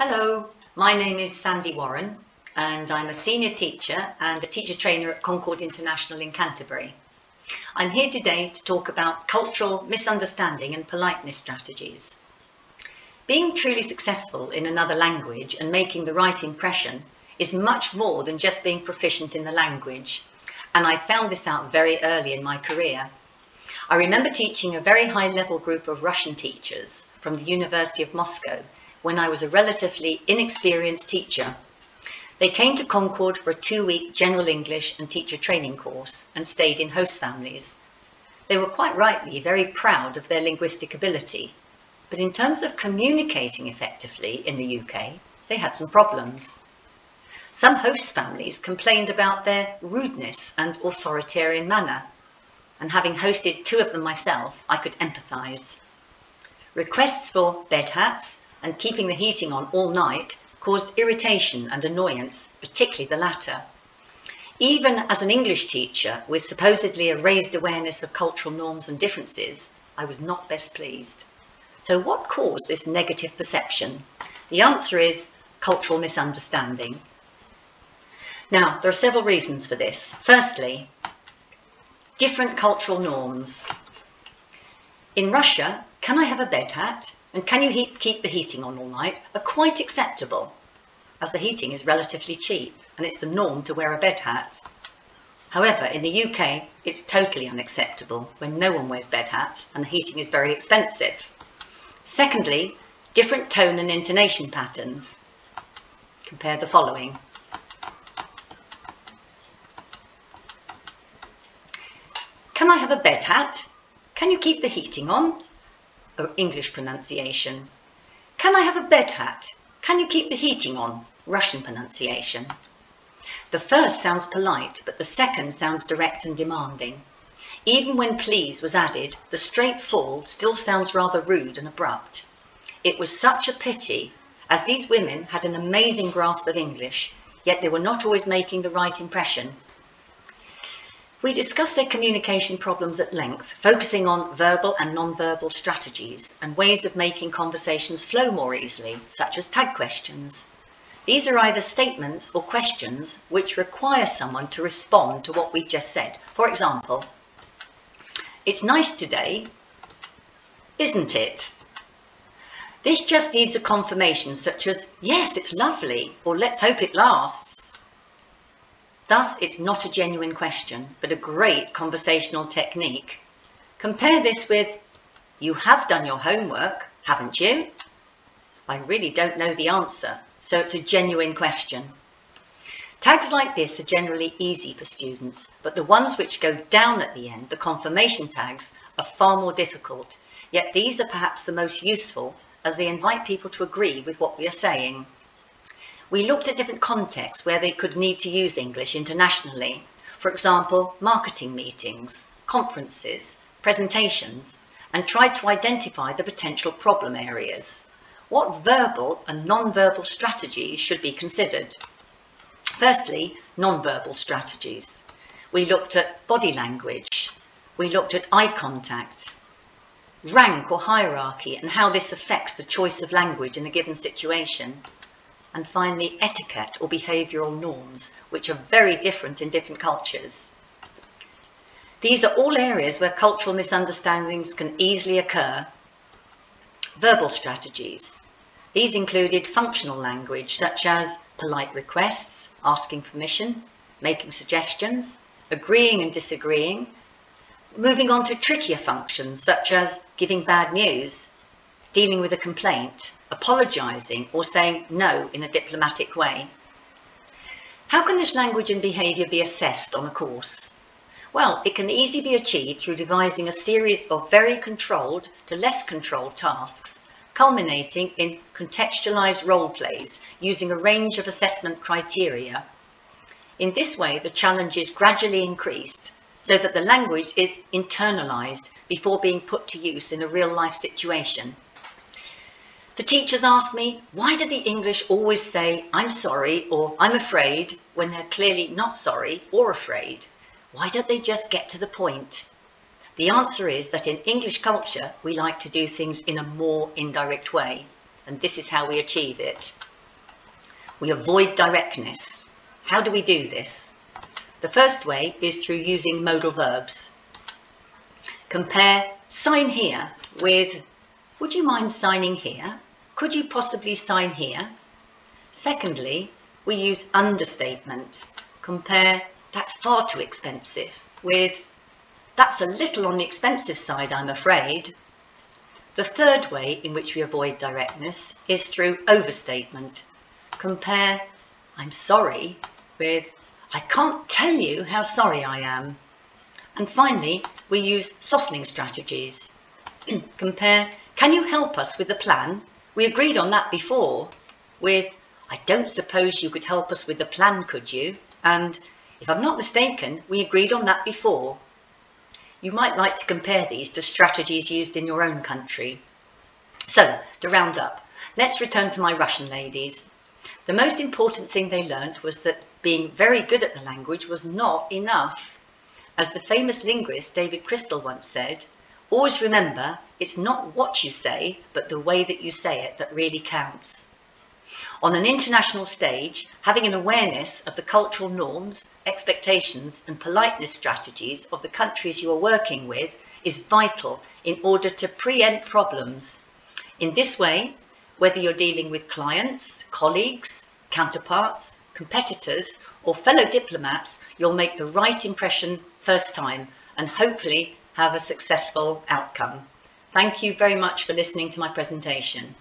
Hello, my name is Sandie Warren and I'm a senior teacher and a teacher trainer at Concorde International in Canterbury. I'm here today to talk about cultural misunderstanding and politeness strategies. Being truly successful in another language and making the right impression is much more than just being proficient in the language, and I found this out very early in my career. I remember teaching a very high-level group of Russian teachers from the University of Moscow when I was a relatively inexperienced teacher. They came to Concorde for a 2-week general English and teacher training course and stayed in host families. They were quite rightly very proud of their linguistic ability, but in terms of communicating effectively in the UK, they had some problems. Some host families complained about their rudeness and authoritarian manner, and having hosted 2 of them myself, I could empathise. Requests for bed hats and keeping the heating on all night caused irritation and annoyance, particularly the latter. Even as an English teacher with supposedly a raised awareness of cultural norms and differences, I was not best pleased. So what caused this negative perception? The answer is cultural misunderstanding. Now, there are several reasons for this. Firstly, different cultural norms. In Russia, "Can I have a bed hat?" and "Can you keep the heating on all night?" are quite acceptable, as the heating is relatively cheap and it's the norm to wear a bed hat. However, in the UK, it's totally unacceptable when no one wears bed hats and the heating is very expensive. Secondly, different tone and intonation patterns. Compare the following. "Can I have a bed hat? Can you keep the heating on?" English pronunciation. "Can I have a bed hat? Can you keep the heating on?" Russian pronunciation. The first sounds polite, but the second sounds direct and demanding. Even when please was added, the straight fall still sounds rather rude and abrupt. It was such a pity, as these women had an amazing grasp of English, yet they were not always making the right impression. We discussed their communication problems at length, focusing on verbal and non-verbal strategies and ways of making conversations flow more easily, such as tag questions. These are either statements or questions which require someone to respond to what we've just said. For example, "It's nice today, isn't it?" This just needs a confirmation such as, "Yes, it's lovely," or "Let's hope it lasts." Thus, it's not a genuine question, but a great conversational technique. Compare this with, "You have done your homework, haven't you?" I really don't know the answer, so it's a genuine question. Tags like this are generally easy for students, but the ones which go down at the end, the confirmation tags, are far more difficult. Yet these are perhaps the most useful, as they invite people to agree with what we are saying. We looked at different contexts where they could need to use English internationally. For example, marketing meetings, conferences, presentations, and tried to identify the potential problem areas. What verbal and non-verbal strategies should be considered? Firstly, non-verbal strategies. We looked at body language. We looked at eye contact, rank or hierarchy, and how this affects the choice of language in a given situation. And finally, etiquette or behavioural norms, which are very different in different cultures. These are all areas where cultural misunderstandings can easily occur. Verbal strategies. These included functional language, such as polite requests, asking permission, making suggestions, agreeing and disagreeing, moving on to trickier functions, such as giving bad news, dealing with a complaint, apologising, or saying no in a diplomatic way. How can this language and behaviour be assessed on a course? Well, it can easily be achieved through devising a series of very controlled to less controlled tasks, culminating in contextualised role plays using a range of assessment criteria. In this way, the challenge is gradually increased so that the language is internalised before being put to use in a real-life situation. The teachers asked me, why do the English always say, "I'm sorry" or "I'm afraid," when they're clearly not sorry or afraid? Why don't they just get to the point? The answer is that in English culture, we like to do things in a more indirect way, and this is how we achieve it. We avoid directness. How do we do this? The first way is through using modal verbs. Compare sign here with, would you mind signing here? Could you possibly sign here? Secondly, we use understatement. Compare that's far too expensive with, that's a little on the expensive side, I'm afraid. The third way in which we avoid directness is through overstatement. Compare I'm sorry with, I can't tell you how sorry I am. And finally, we use softening strategies. Compare, can you help us with the plan? We agreed on that before, with, I don't suppose you could help us with the plan, could you? And if I'm not mistaken, we agreed on that before. You might like to compare these to strategies used in your own country. So, to round up, let's return to my Russian ladies. The most important thing they learnt was that being very good at the language was not enough. As the famous linguist David Crystal once said, always remember, it's not what you say, but the way that you say it that really counts. On an international stage, having an awareness of the cultural norms, expectations and politeness strategies of the countries you are working with is vital in order to preempt problems. In this way, whether you're dealing with clients, colleagues, counterparts, competitors or fellow diplomats, you'll make the right impression first time and hopefully have a successful outcome. Thank you very much for listening to my presentation.